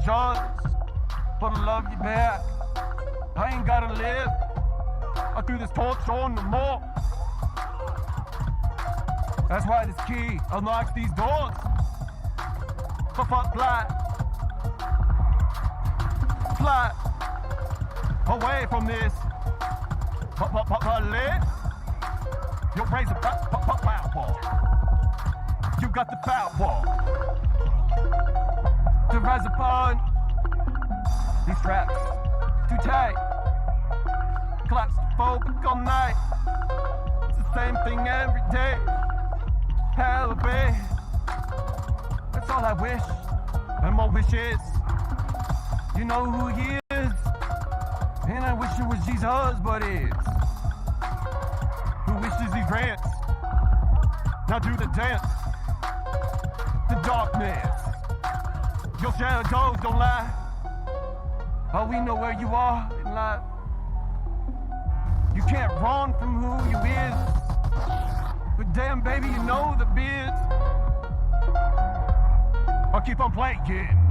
chance for to love you back. I ain't gotta live through this torture on no more. That's why this key unlocks these doors. Fuck fly away from this. Lit. You'll raise a power. You got the power to rise upon these traps. Too tight. Claustrophobic all night. It's the same thing every day. Hell, babe. That's all I wish. And more wishes. You know who he is. And I wish it was Jesus, but it's who wishes he grants. Now do the dance. The darkness. Your shadows don't lie. Oh, we know where you are in life. You can't run from who you is. But damn, baby, you know the biz. I'll keep on playing.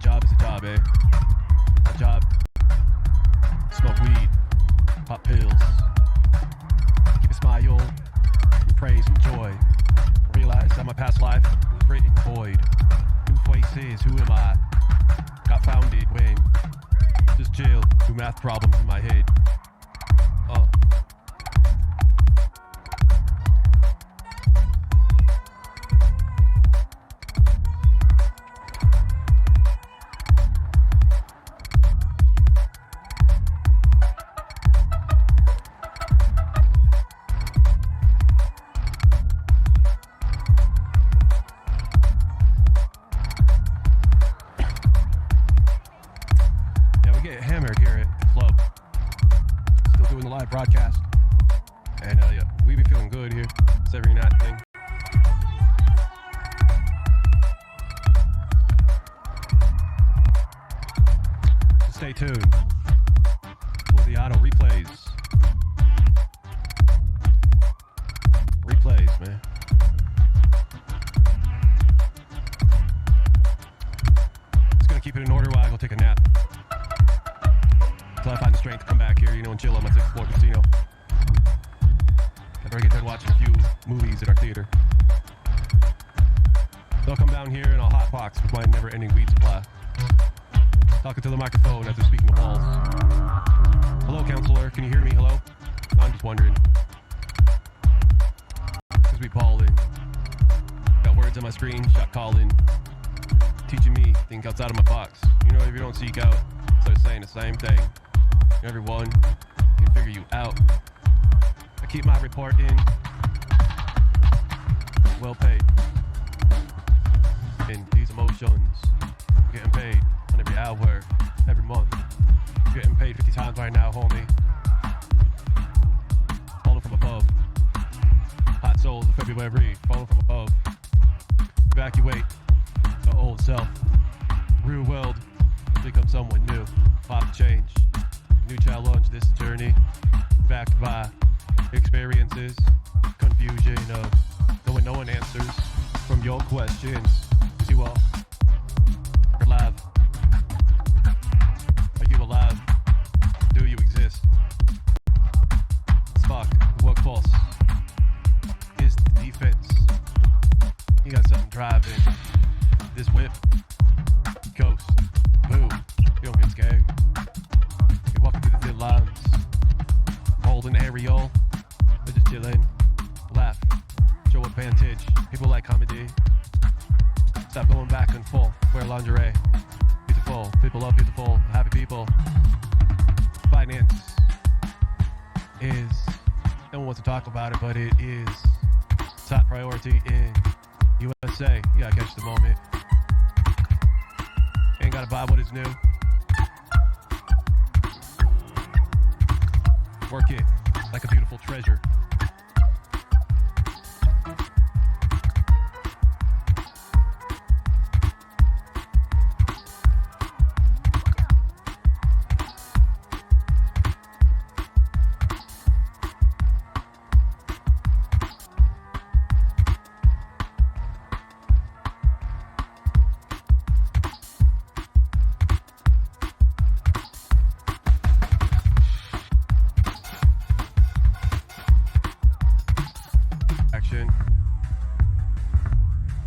job is a job, eh? A job. Smoke weed. Pop pills. Keep a smile. And praise and joy. I realize that my past life was written void. New faces, who am I? Got founded when just chill, do math problems in my head. Broadcast, and yeah, we be feeling good here. It's every night thing. So stay tuned for the auto replays. Replays, man. Just gonna keep it in order while I go take a nap. Until I find the strength to come back here, and chill on my 6th floor casino. After I get done watching a few movies at our theater. So I'll come down here and I'll hotbox with my never-ending weed supply. Talking to the microphone as I'm speaking to walls. Hello, counselor. Can you hear me? Hello? I'm just wondering. Because we ballin'. Got words on my screen, shot calling. Teaching me, think outside of my box. You know, if you don't seek out, start saying the same thing. Everyone can figure you out. I keep my report in. Well paid. In these emotions, I'm getting paid on every hour, every month. I'm getting paid 50 times right now, homie. Falling from above. Hot souls of February, falling from above. Evacuate the old self. Real world, become someone new. Pop change. New challenge, this journey, backed by experiences, confusion of knowing no one answers from your questions. You all are alive. Are you alive? Do you exist? Spark, workforce is the defense. You got something driving this whip. Ghost, boo, you don't get scared. Walking through the thin lines, holding aerial, they're just chilling, laugh, show advantage. People like comedy. Stop going back and forth. Wear lingerie. Beautiful, people love beautiful, happy people. Finance is, no one wants to talk about it, but it is top priority in USA. You gotta catch the moment. Ain't gotta buy what is new. Work it like a beautiful treasure.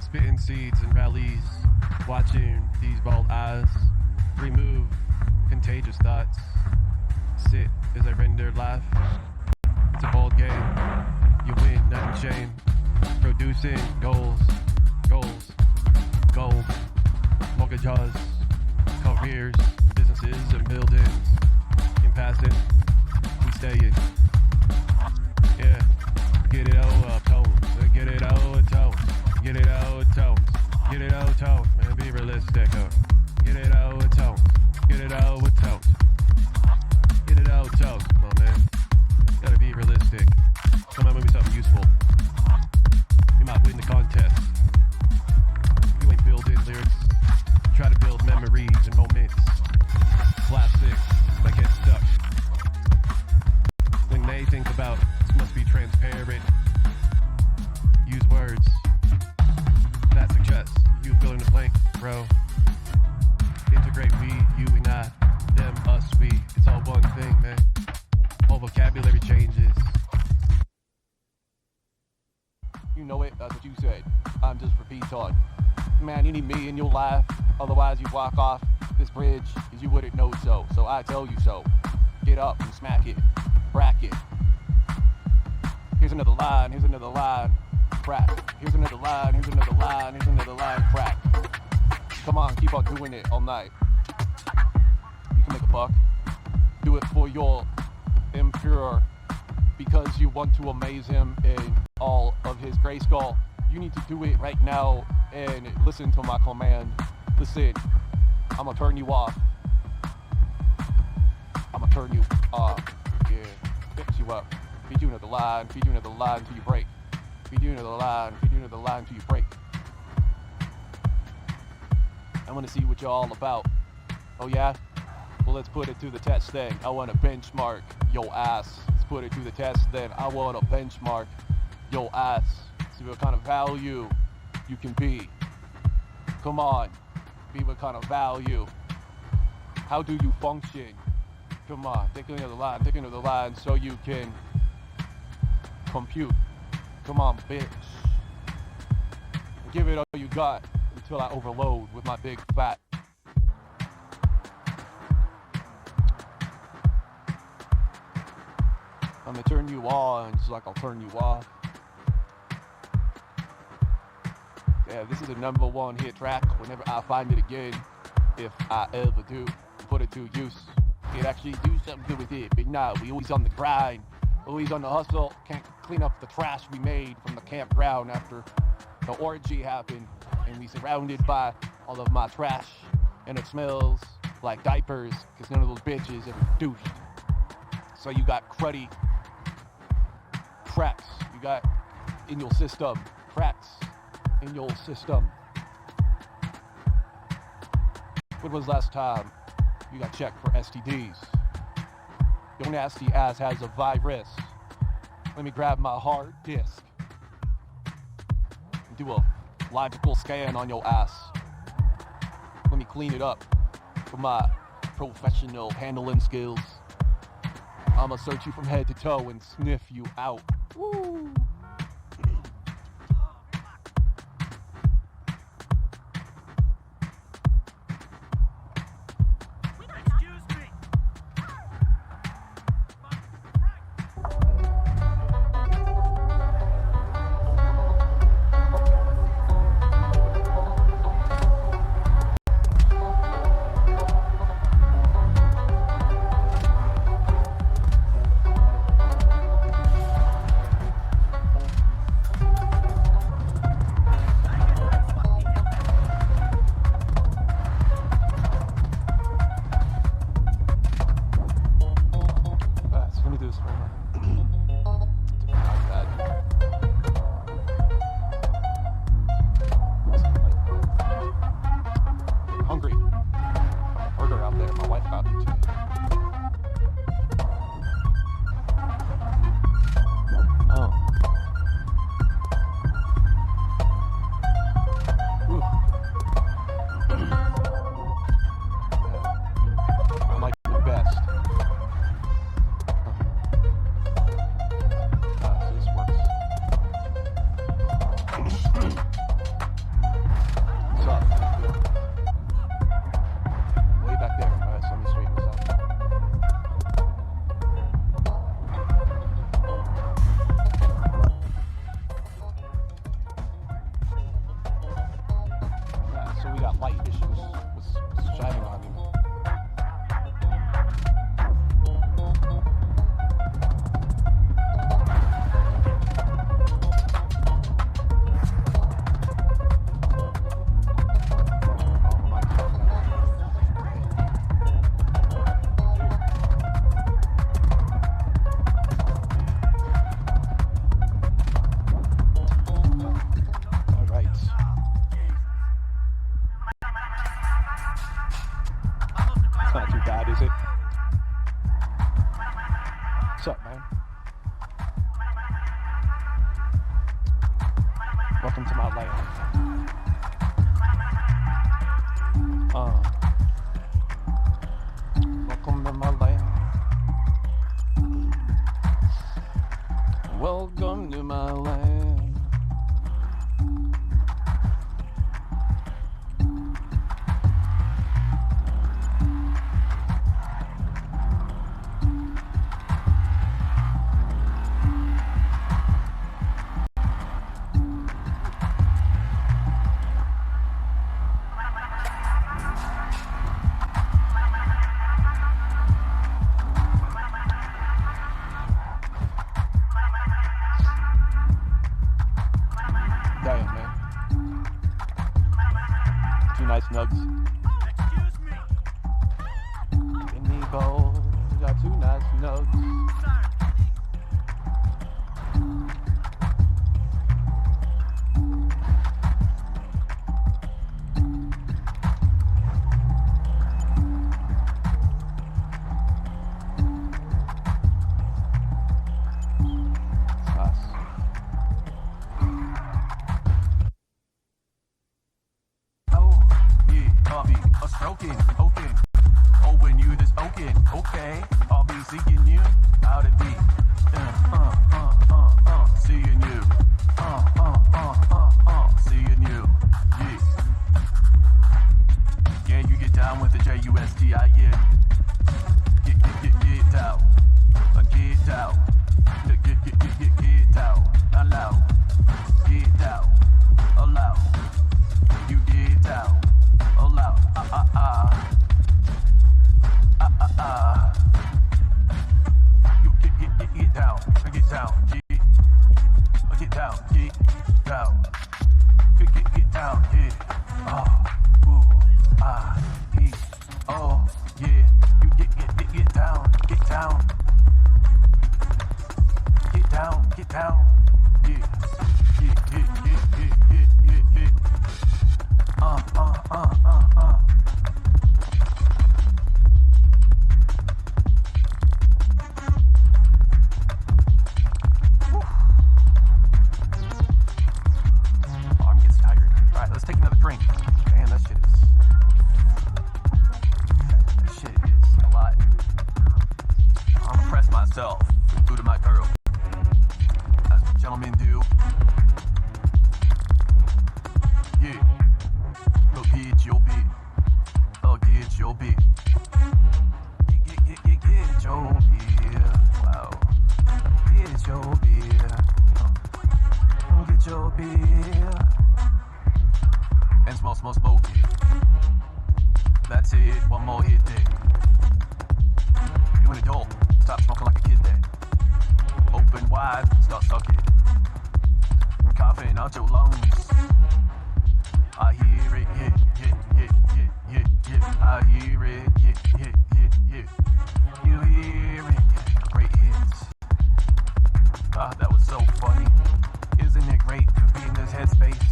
Spitting seeds and valleys, watching these bald eyes remove contagious thoughts. Sit as I render life. It's a bold game. You win, not in shame. Producing goals, goals, gold, mortgages, careers, businesses and buildings. In passing, we staying. Yeah, get it all up, tones. Get it all tones. Get it out tones. Get it out tones. Man, be realistic. Get it out tones. Get it out with tones. Get it out tones. Come on, man. Gotta be realistic. Come on with me something useful. You might win the contest. You ain't building lyrics. Try to build memories and moments. Classics that get stuck. When they think about this must be transparent. Use words that suggest you fill in the blank, bro. man, you need me in your life. Otherwise you walk off this bridge because you wouldn't know so. So I tell you so. Get up and smack it. Crack it. Here's another line. Here's another line. Crack. Here's another line. Here's another line. Here's another line. Crack. Come on, keep on doing it all night. You can make a buck. Do it for your impure, because you want to amaze him in all of his grayskull. You need to do it right now and listen to my command. Listen, I'm gonna turn you off. I'm gonna turn you off. Yeah, fix you up. Feed you another line. Feed you another line until you break. Feed you another line. Feed you another line until you break. I want to see what you're all about. Oh yeah? Well, let's put it to the test then. I want to benchmark your ass. Let's put it to the test then. I want to benchmark your ass. See what kind of value you can be. Come on. Be what kind of value. How do you function? Come on. Take another line. Take another line so you can compute. Come on, bitch. Give it all you got until I overload with my big fat. I'm gonna turn you on just like I'll turn you off. Yeah, this is a #1 hit track whenever I find it again. If I ever do put it to use. Could actually do something good with it. But nah, we always on the grind. Always on the hustle. Can't clean up the trash we made from the campground after the orgy happened. And we surrounded by all of my trash. And it smells like diapers because none of those bitches ever douched. So you got cruddy cracks. You got in your system. Cracks in your system. When was last time you got checked for STDs? Your nasty ass has a virus. Let me grab my hard disk and do a logical scan on your ass. Let me clean it up for my professional handling skills. I'ma search you from head to toe and sniff you out. Woo! What's up, man? Welcome to my land. Welcome to my land. Welcome to my land. notes. Stroking, oaking, oh, when you this oaking, okay, I'll be seeking you, how to be, seeing you, seeing you, yeah, yeah, you get down with the J-U-S-T-I, yeah, get down, get down, get down, allow, get down, allow, you get down. Allow, you get down, get down, get down, get down, yeah. Ooh, oh, yeah. You get down, get down, get down, get down, yeah. Arm gets tired. All right, let's take another drink. Man, that shit is a lot. I'm gonna press myself due to my girl. That's what gentlemen do. Yeah. Go get your beat. Oh, get your beat. Get your beer. Wow. Get your beer. Oh, get your beer. And smoke it. That's it. One more hit there. You an adult. Stop smoking like a kid there. Open wide. Start sucking. Coughing out your lungs. I hear it, yeah. I hear it, yeah. You hear it, yeah. Great hits. That was so funny. Isn't it great to be in this headspace?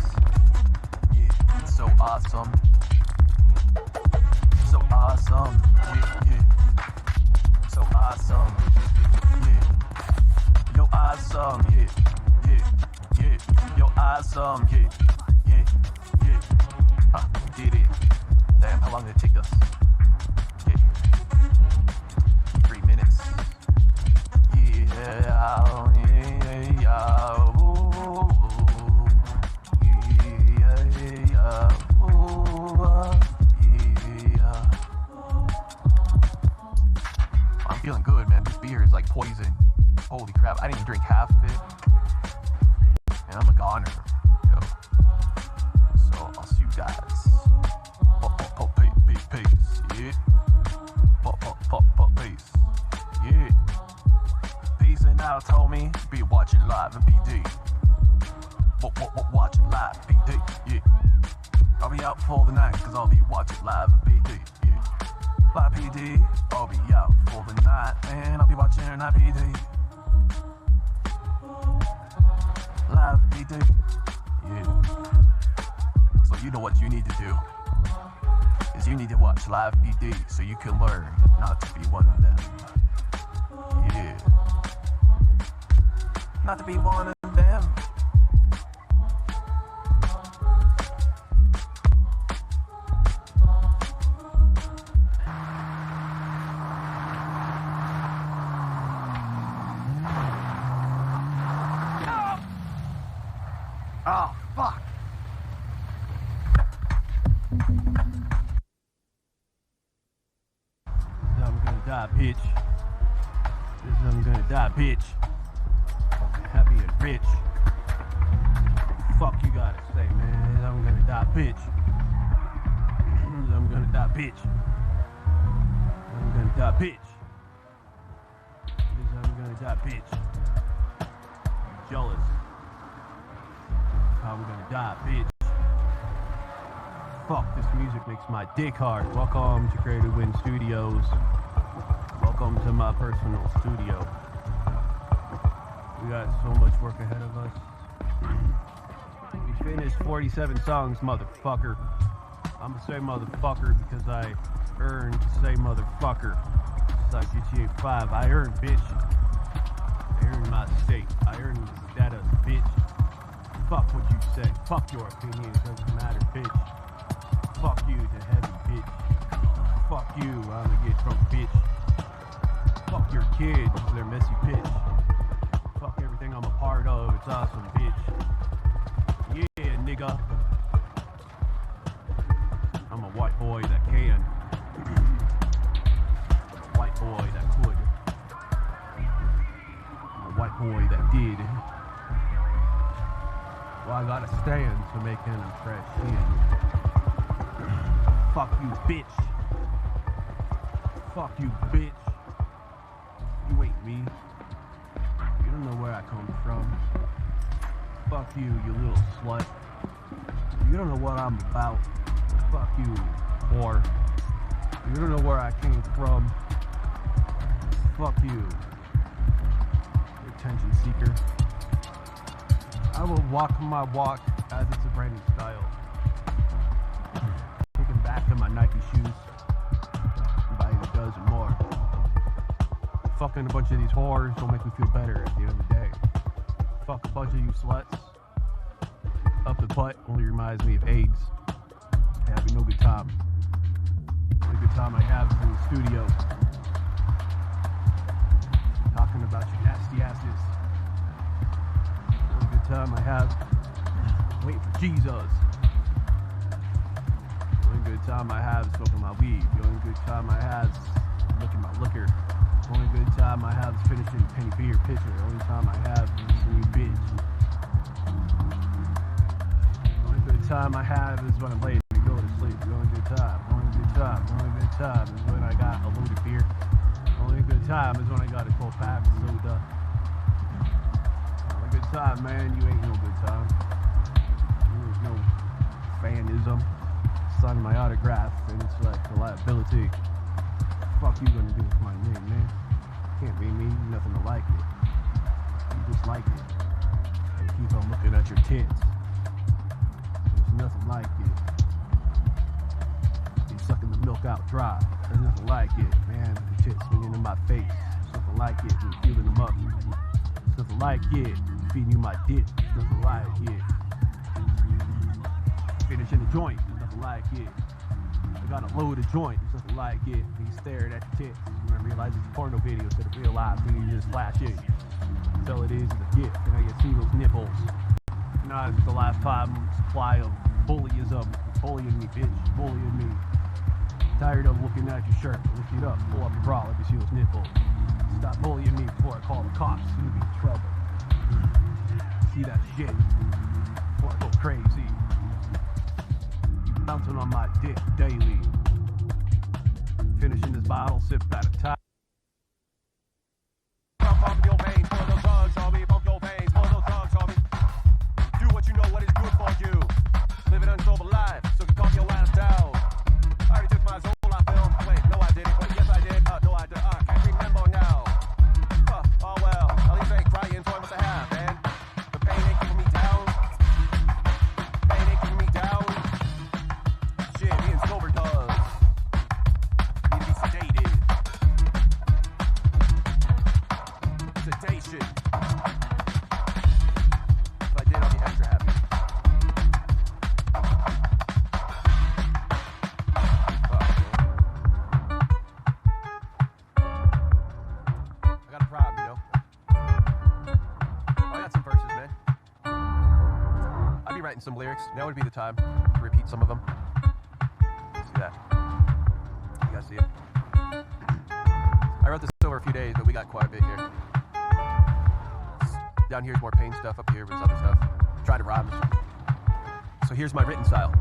Yeah, it's so awesome. So awesome, yeah. So awesome, yeah. Yo, awesome, yeah. Yo, awesome, yeah. Did it. Damn, how long did it take us? Yeah. 3 minutes. Yeah. Ooh. Yeah. Ooh. Yeah. I'm feeling good, man. This beer is like poison. Holy crap. I didn't even drink half of it. And I'm a goner. Yo. So I'll see you guys. Peace, yeah. Peace, yeah. Peace and out, homie. Be watching live and PD. Watching live, PD, yeah. I'll be out for the night, cause I'll be watching live and PD, yeah. Live PD, I'll be out for the night, and I'll be watching live PD. Live PD, yeah. So you know what you need to do. Is you need to watch live PD so you can learn not to be one of them. Yeah. Not to be one of them. Oh, fuck. I'm gonna die, bitch. I'm gonna die, bitch. Happy and rich. Fuck you gotta say, man. I'm gonna die, bitch. I'm gonna die, bitch. I'm gonna die, bitch. I'm gonna die, bitch. I'm jealous. I'm gonna die, bitch. Fuck, this music makes my dick hard. Welcome to Creative Wind Studios. Welcome Welcome to my personal studio. We got so much work ahead of us. We finished 47 songs, motherfucker. I'ma say motherfucker because I earned to say motherfucker. It's like GTA 5. I earned, bitch. I earned my state. I earned the status, bitch. Fuck what you say. Fuck your opinion. It doesn't matter, bitch. Fuck you to heaven, bitch. Fuck you. I'm gonna get drunk, bitch. Fuck your kids. They're messy, bitch. Fuck everything I'm a part of. It's awesome, bitch. Yeah, nigga. I'm a white boy that can. A white boy that could. I'm a white boy that did. Well, I gotta stand to make an impression. Fuck you, bitch. Fuck you, bitch. You ain't me. You don't know where I come from. Fuck you, you little slut. You don't know what I'm about. Fuck you, whore. You don't know where I came from. Fuck you. Attention seeker. I will walk my walk as it's a brand new style. Taking back to my Nike shoes. Buying a dozen more. Fucking a bunch of these whores don't make me feel better at the end of the day. Fuck a bunch of you sluts. Up the butt only reminds me of AIDS. Having no good time. The only good time I have is in the studio. Talking about your nasty asses. The only good time I have waiting for Jesus. The only good time I have is smoking my weed. The only good time I have is looking my liquor. The only good time I have is finishing a penny beer pitcher. The only time I have is a new bitch. The only good time I have is when I'm late and go to sleep. The only good time, the only good time, the only good time is when I got a loaded beer. The only good time is when I got a cold pack of soda. The only good time, man, you ain't no good time. There's no fanism. Signing my autograph and it's like a liability. Fuck you gonna do with my name, man? Can't be me, nothing to like it. You just like it. And keep on looking at your tits. There's nothing like it. You sucking the milk out dry. There's nothing like it, man. The tits swinging in my face. There's nothing like it. You're feeling them up. There's nothing like it. Feeding you my dick. There's nothing like it. Finishing the joint. There's nothing like it. I got a loaded joint, it's nothing like it. When you stare at your tits, when I realize it's a porno video instead of real life, when you just flash it. That's all it is a gift, and I can see those nipples. Now it's the lifetime supply of bullyism. Bullying me, bitch, bullying me. Tired of looking at your shirt, lift it up, pull up your bra, let me see those nipples. Stop bullying me before I call the cops, you'll be in trouble. See that shit, before I go crazy. Bouncing on my dick daily. Finishing this bottle, sip at a time. Pump your veins for those drugs, homie. Pump your veins for those drugs, homie. Do what you know what is good for you. Live an unsober life, so you can calm your ass down. I already took my Zola pill. Wait, no I didn't. Wait, yes I did. No I did. I can't remember now. Oh well, at least I ain't crying, so I must have, man. The pain ain't keeping me down. Pain ain't keeping me down. Shit, being sober does. Need to be sedated. Sedation. If I did, I'll be extra happy. I got a problem, you know? I got some verses, man. I'd be writing some lyrics. Now would be the time to repeat some of them. See that? You guys see it? I wrote this over a few days, but we got quite a bit here. Down here's more pain stuff, up here was other stuff. Try to rhyme. So here's my written style.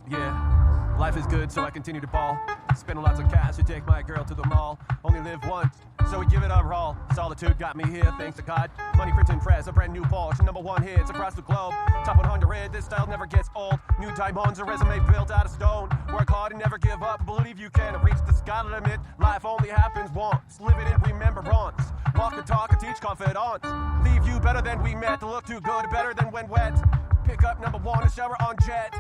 Yeah, life is good, so I continue to ball. Spending lots of cash to take my girl to the mall. Only live once, so we give it our all. Solitude got me here, thanks to God. Money printing press, a brand new Porsche, #1 hits across the globe. Top 100, this style never gets old. New diamonds, a resume built out of stone. Work hard and never give up, believe you can reach the sky limit. Life only happens once, live it in remembrance. Walk the talk and teach confidence. Leave you better than we met, to look too good, better than when wet. Pick up #1 and shower on jet.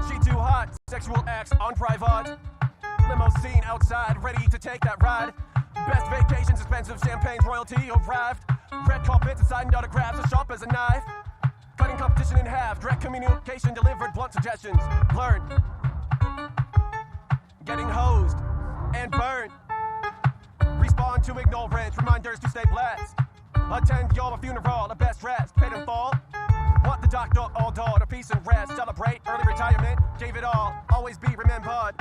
She too hot, sexual acts on private. Limousine outside, ready to take that ride. Best vacations, expensive champagnes, royalty arrived. Red carpets and signed autographs, as sharp as a knife. Cutting competition in half, direct communication delivered, blunt suggestions. Learn. Getting hosed and burned. Respond to ignorance, reminders to stay blessed. Attend your funeral, the best rest, paid in full. Want the doctor all daughter, peace and rest. Celebrate early retirement, gave it all, always be remembered.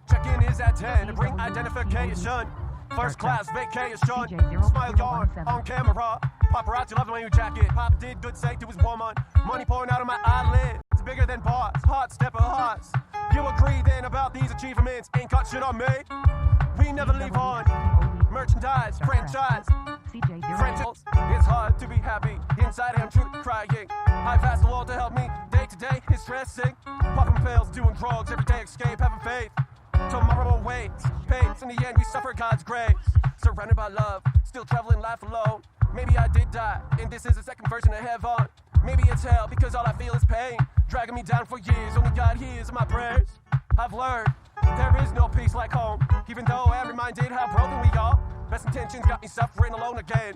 Check-in is at 10 to bring identification. First class vacation, smile yawn on camera. Paparazzi love the way you jacket. Pop did good say to his woman. Money pouring out of my eyelids, it's bigger than boss. Hot stepper hearts. You agree then about these achievements? Ain't got shit on me. We never leave on. Merchandise, franchise, friends. It's hard to be happy. Inside I am truly crying. I've asked the Lord to help me. Day to day, it's stressing. Popping pills, doing drugs, everyday escape, having faith. Tomorrow awaits, pains. In the end, we suffer God's grace. Surrounded by love, still traveling life alone. Maybe I did die, and this is a second version of heaven. Maybe it's hell, because all I feel is pain. Dragging me down for years, only God hears my prayers. I've learned there is no peace like home, even though I'm reminded how broken we are. Best intentions got me suffering alone again.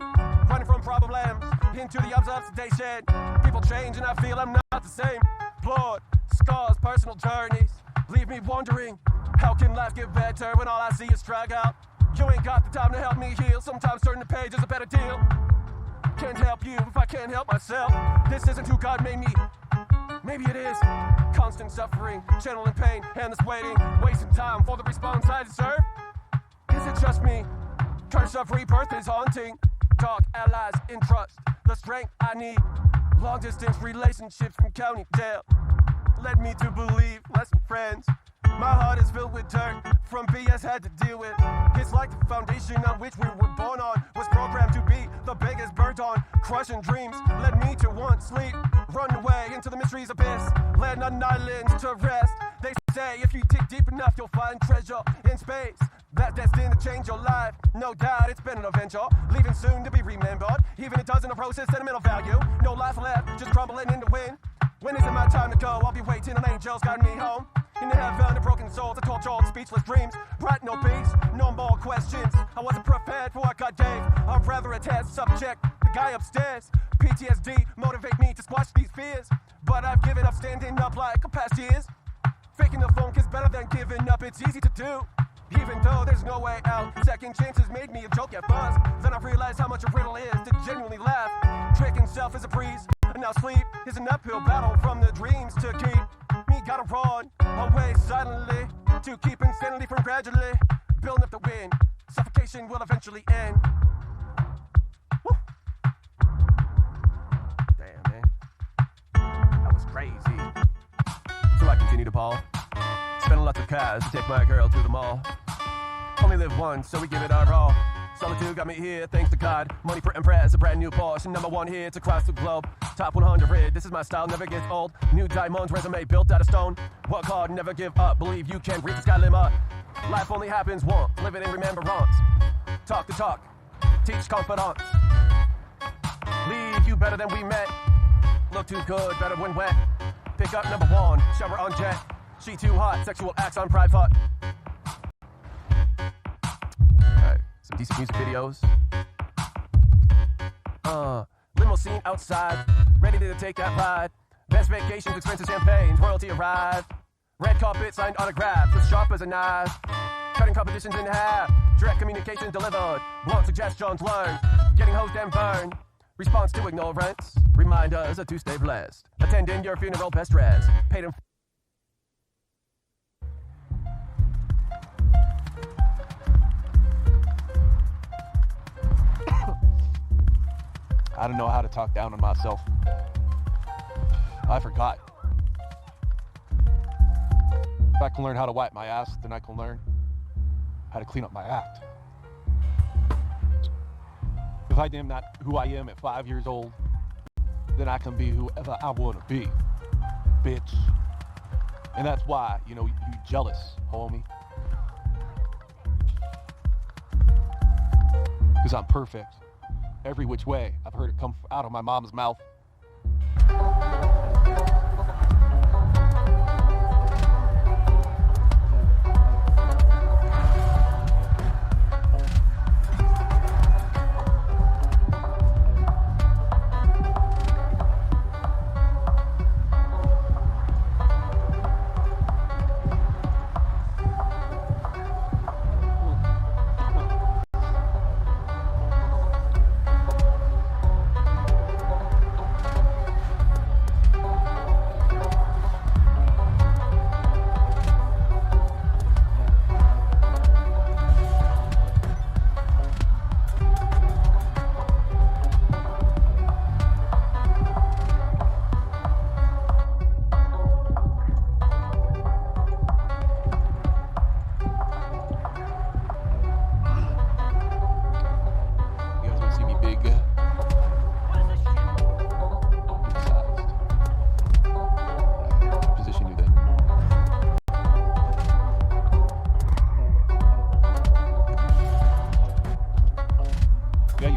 Running from problems into the arms of sedation. People change and I feel I'm not the same. Blood, scars, personal journeys leave me wondering, how can life get better when all I see is struggle? You ain't got the time to help me heal. Sometimes turning the page is a better deal. Can't help you if I can't help myself. This isn't who God made me. Maybe it is. Constant suffering, channeling pain, endless waiting, wasting time for the response I deserve. Is it just me? Curse of rebirth is haunting. Dark allies in trust, the strength I need. Long distance relationships from county jail led me to believe less than friends. My heart is filled with dirt from BS had to deal with. It's like the foundation on which we were born on was programmed to be the biggest burden. Crushing dreams led me to want sleep. Run away into the mystery's abyss. Land on islands to rest. They say if you dig deep enough, you'll find treasure in space. That's destined to change your life. No doubt it's been an adventure. Leaving soon to be remembered. Even it doesn't process sentimental value. No life left, just crumbling in the wind. When is it my time to go? I'll be waiting on angels guiding me home. In the heaven of broken souls, I tortured speechless dreams. Brought no peace, no more questions. I wasn't prepared for what God gave. I'd rather a test subject, the guy upstairs. PTSD motivate me to squash these fears. But I've given up standing up like past years. Faking the funk is better than giving up, it's easy to do. Even though there's no way out, second chances made me a joke at first. Then I realized how much a riddle is to genuinely laugh. Tricking self is a breeze, and now sleep is an uphill battle from the dreams to keep me gotta run away silently to keep insanity from gradually building up the wind. Suffocation will eventually end. Woo. Damn, man. That was crazy. So I continue to ball. Spending lots of cash to take my girl to the mall. Only live once, so we give it our all. Solitude got me here, thanks to God. Money for impress, a brand new Porsche, #1 hits across the globe. Top 100, this is my style, never gets old. New diamonds, resume built out of stone. Work hard, never give up, believe you can reach the sky limit. Life only happens once, live it in remembrance. Talk the talk, teach confidence. Leave you better than we met. Look too good, better when wet. Pick up #1, shower on jet. She too hot, sexual acts on private. Alright, some decent music videos. Limousine outside, ready to take that ride. Best vacations, expensive champagnes, royalty arrived. Red carpet, signed autographs, as sharp as a knife. Cutting competitions in half, direct communication delivered. Blunt suggestions learned, getting hosed and burned. Response to ignorance, reminders to stay blessed. Attending your funeral, best rest. Paid in I don't know how to talk down on myself. I forgot. If I can learn how to wipe my ass, then I can learn how to clean up my act. If I am not who I am at 5 years old, then I can be whoever I want to be, bitch. And that's why, you jealous, homie. Because I'm perfect. Every which way. I've heard it come out of my mom's mouth.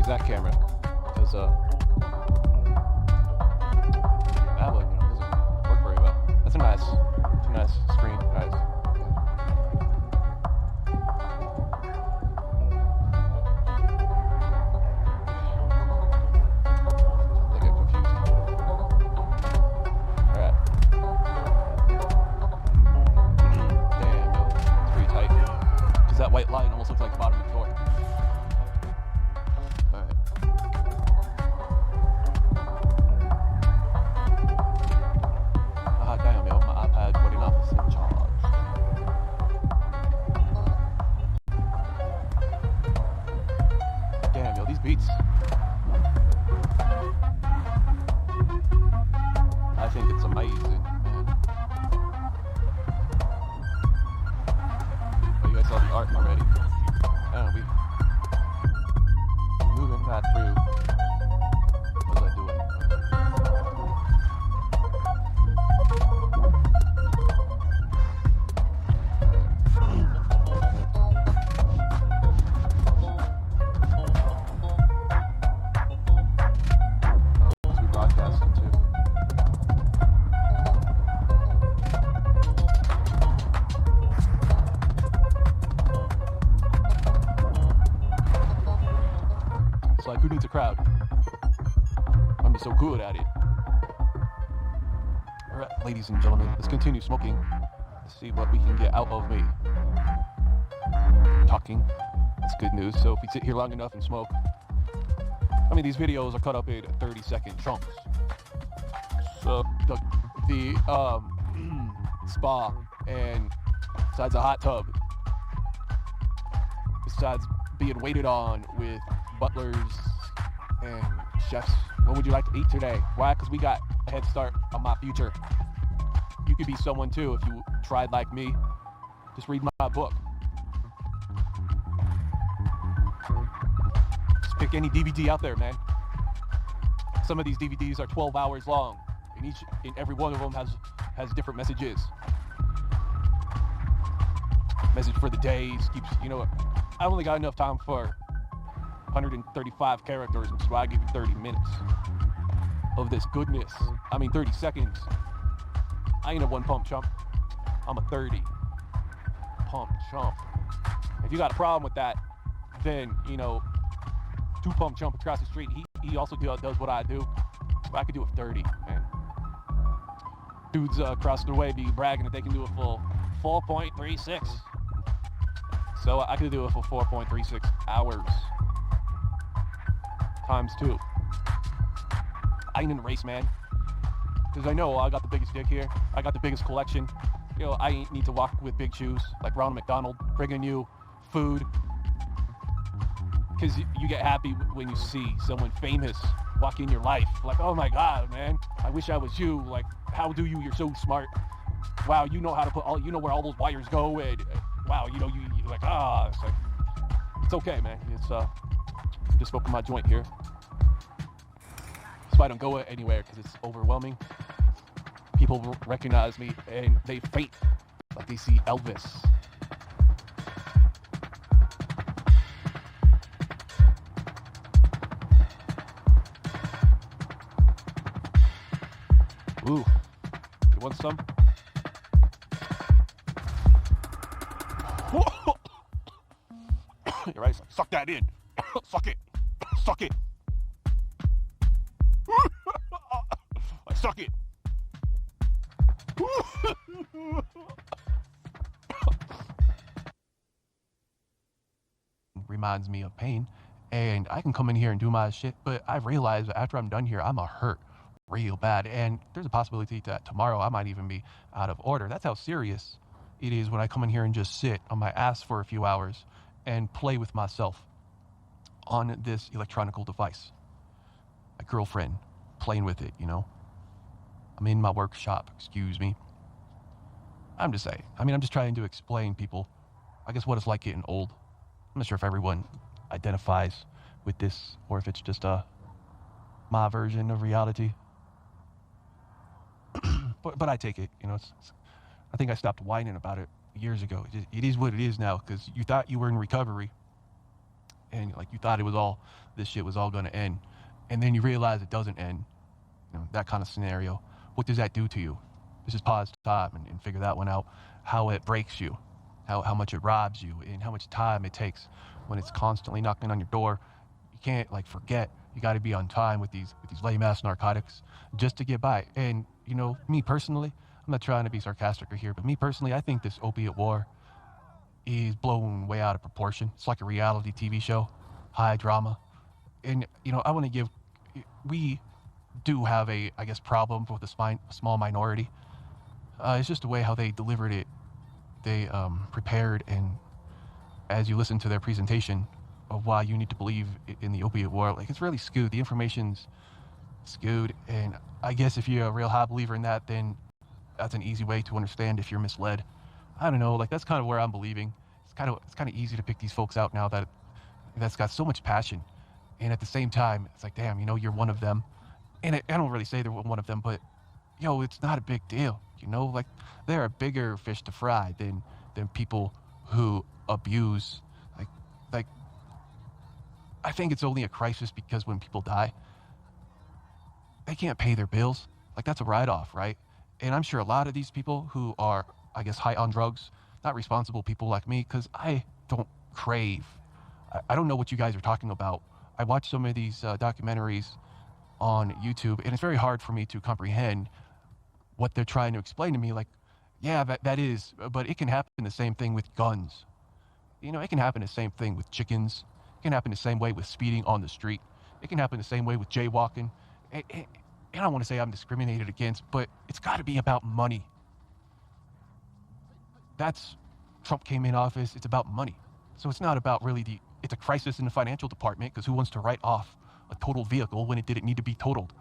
That camera, because that one, doesn't work very well. That's a nice screen, guys. I get confused. All right. Damn, no, it's pretty tight. Because that white line almost looks like the bottom of the door. Beats. I think it's amazing, man. Oh, you guys saw the art already. We moving that through. What was I doing? Like, who needs a crowd? I'm just so good at it. All right, ladies and gentlemen, let's continue smoking. Let's see what we can get out of me. Talking, that's good news. So if we sit here long enough and smoke, these videos are cut up in 30-second chunks. So the spa, and besides a hot tub, besides being waited on with butlers and chefs, what would you like to eat today? Why? Because we got a head start on my future. You could be someone too if you tried like me. Just read my book. Just pick any DVD out there, man. Some of these DVDs are 12 hours long, and every one of them has different messages. Message for the day keeps, I only got enough time for 135 characters, which is why I give you 30 minutes of this goodness. 30 seconds. I ain't a one pump chump. I'm a 30 pump chump. If you got a problem with that, then, 2 pump chump across the street, he also does what I do. But I could do a 30, man. Dudes across the way be bragging that they can do a full 4.36. So I could do it for 4.36 hours. Times 2. I ain't in the race, man. Because I know I got the biggest dick here. I got the biggest collection. I ain't need to walk with big shoes like Ronald McDonald, bringing you food. Because you get happy when you see someone famous walk in your life. Like, oh my God, man, I wish I was you. Like, how do you? You're so smart. wow, you know how to put all, you know where all those wires go, and wow, you know, you're like, it's like, it's okay, man. It's just smoking my joint here. So I don't go anywhere because it's overwhelming. People recognize me and they faint like they see Elvis. Ooh, you want some? You're right, suck that in. Suck it. Suck it. Suck it. Reminds me of pain, and I can come in here and do my shit, but I've realized that after I'm done here, I'm a hurt real bad, and there's a possibility that tomorrow I might even be out of order. That's how serious it is when I come in here and just sit on my ass for a few hours and play with myself on this electronical device. My girlfriend playing with it, you know. I'm in my workshop, excuse me. I'm just saying. I mean, I'm just trying to explain people, I guess, what it's like getting old. I'm not sure if everyone identifies with this or if it's just my version of reality. But I take it, you know. I think I stopped whining about it years ago. It is what it is now, because you thought you were in recovery, and like you thought this shit was all gonna end, and then you realize it doesn't end. You know, that kind of scenario. What does that do to you? Let's just pause time and figure that one out. How it breaks you, how much it robs you, and how much time it takes when it's constantly knocking on your door. You can't like forget. You got to be on time with these lame ass narcotics just to get by. And you know, me personally, I'm not trying to be sarcastic here, but me personally, I think this opiate war is blown way out of proportion. It's like a reality TV show, high drama. And you know, I want to give. We do have a, I guess, problem with a small minority. It's just the way how they delivered it. They prepared, and as you listen to their presentation of why you need to believe in the opiate war, like it's really skewed. The information's skewed, and I guess if you're a real high believer in that, then that's an easy way to understand if you're misled. I don't know, like that's kind of where I'm believing. It's kind of easy to pick these folks out now that's got so much passion, and at the same time, it's like, damn, you know, you're one of them. And I don't really say they're one of them, but yo, it's not a big deal. You know, like there are bigger fish to fry than people who abuse. Like I think it's only a crisis because when people die, they can't pay their bills. Like that's a write-off, right? And I'm sure a lot of these people who are, I guess, high on drugs, not responsible people like me, because I don't crave. I don't know what you guys are talking about. I watch some of these documentaries on YouTube, and it's very hard for me to comprehend what they're trying to explain to me. Like, yeah, that is, but it can happen the same thing with guns. You know, it can happen the same thing with chickens. It can happen the same way with speeding on the street. It can happen the same way with jaywalking. And I don't want to say I'm discriminated against, but it's got to be about money. Trump came in office, it's about money. So it's not about really it's a crisis in the financial department, because who wants to write off a totaled vehicle when it didn't need to be totaled?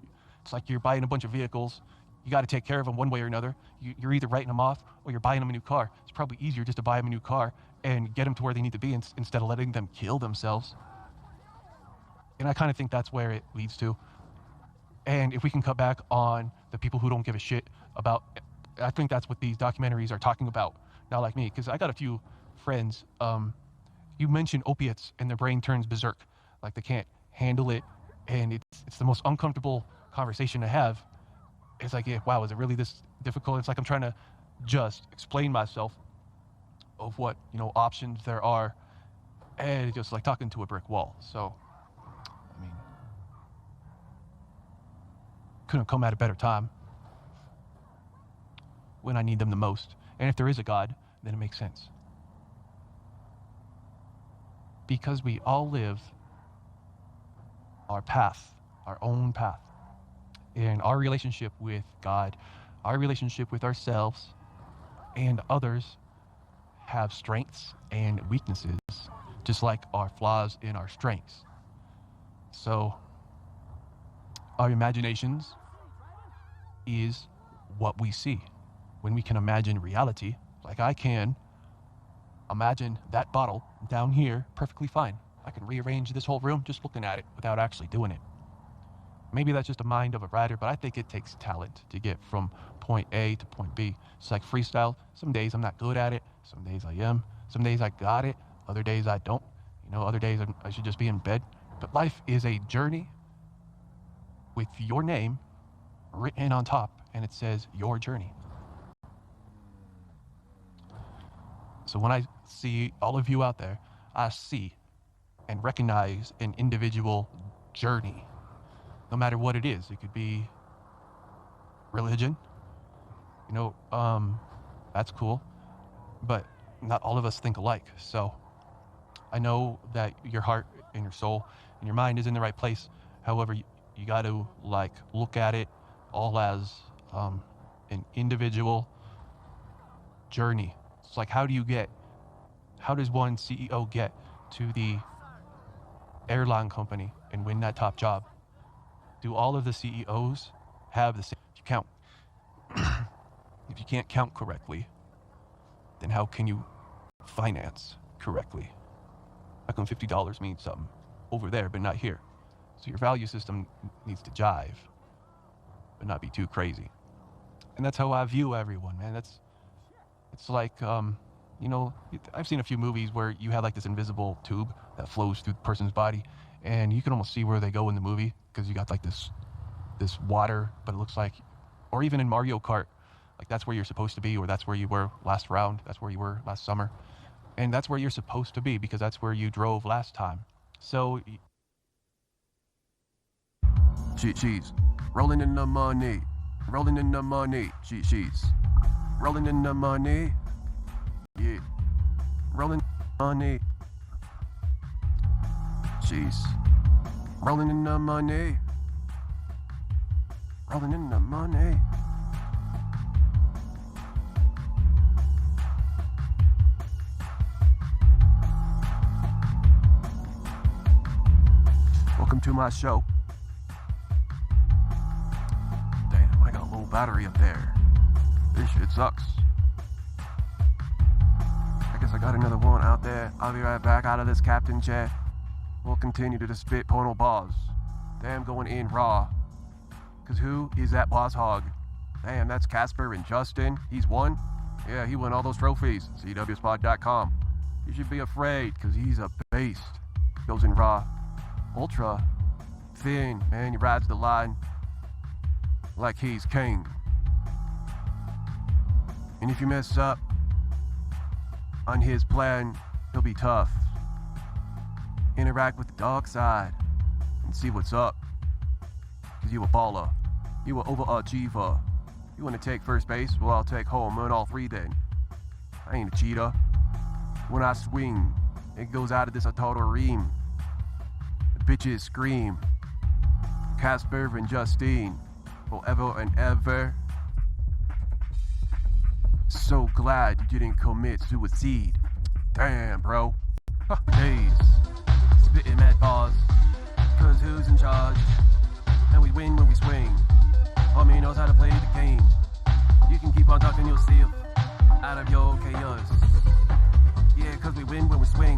It's like you're buying a bunch of vehicles. You got to take care of them one way or another. You're either writing them off or you're buying them a new car. It's probably easier just to buy them a new car and get them to where they need to be instead of letting them kill themselves. And I kind of think that's where it leads to. And if we can cut back on the people who don't give a shit about, I think that's what these documentaries are talking about. Not like me, because I got a few friends. You mention opiates and their brain turns berserk. Like they can't handle it. And it's the most uncomfortable conversation to have. It's like, yeah, wow, is it really this difficult? It's like I'm trying to just explain myself of what, you know, options there are, and it's just like talking to a brick wall. So, I mean, couldn't come at a better time when I need them the most. And if there is a God, then it makes sense. Because we all live our path, our own path. And our relationship with God, our relationship with ourselves and others have strengths and weaknesses, just like our flaws and our strengths. So our imaginations is what we see. when we can imagine reality, like I can imagine that bottle down here perfectly fine. I can rearrange this whole room just looking at it without actually doing it. Maybe that's just the mind of a writer, but I think it takes talent to get from point A to point B. It's like freestyle. Some days I'm not good at it. Some days I am. Some days I got it. Other days I don't. Other days I should just be in bed. But life is a journey with your name written on top, and it says your journey. So when I see all of you out there, I see and recognize an individual journey, no matter what it is. It could be religion, that's cool, but not all of us think alike. So I know that your heart and your soul and your mind is in the right place. However, you got to look at it all as an individual journey. It's like, how does one CEO get to the airline company and win that top job? Do all of the CEOs have the same? If you can't count correctly, then how can you finance correctly? How come $50 means something over there but not here? So your value system needs to jive, but not be too crazy. And that's how I view everyone, man. It's like, I've seen a few movies where you have this invisible tube that flows through the person's body, and you can almost see where they go in the movie because you got this water, but it looks like, or even in Mario Kart, that's where you're supposed to be, or that's where you were last round, that's where you were last summer, and that's where you're supposed to be because that's where you drove last time. So, cheese, rolling in the money, cheese, rolling in the money, yeah, rolling money, cheese, rolling in the money, rolling in the money. Welcome to my show. Damn, I got a low battery up there. This shit sucks. I guess I got another one out there. I'll be right back out of this captain chair. We'll continue to spit porno bars. Damn, going in raw. Cause who is that boss hog? Damn, that's Casper and Justin. He's won? Yeah, he won all those trophies. CWspot.com. You should be afraid, cause he's a beast. Goes in raw. Ultra thin, man. He rides the line like he's king. And if you mess up on his plan, he'll be tough. Interact with the dark side and see what's up. Cause you a baller. You a overachiever. You wanna take first base? Well, I'll take home run all three then. I ain't a cheater. When I swing, it goes out of this total ream. Bitches scream. Casper and Justine, forever and ever. So glad you didn't commit suicide. Damn, bro. Days. Spitting mad bars. Cause who's in charge? And we win when we swing. Homie knows how to play the game. You can keep on talking yourself out of your chaos. Yeah, cause we win when we swing.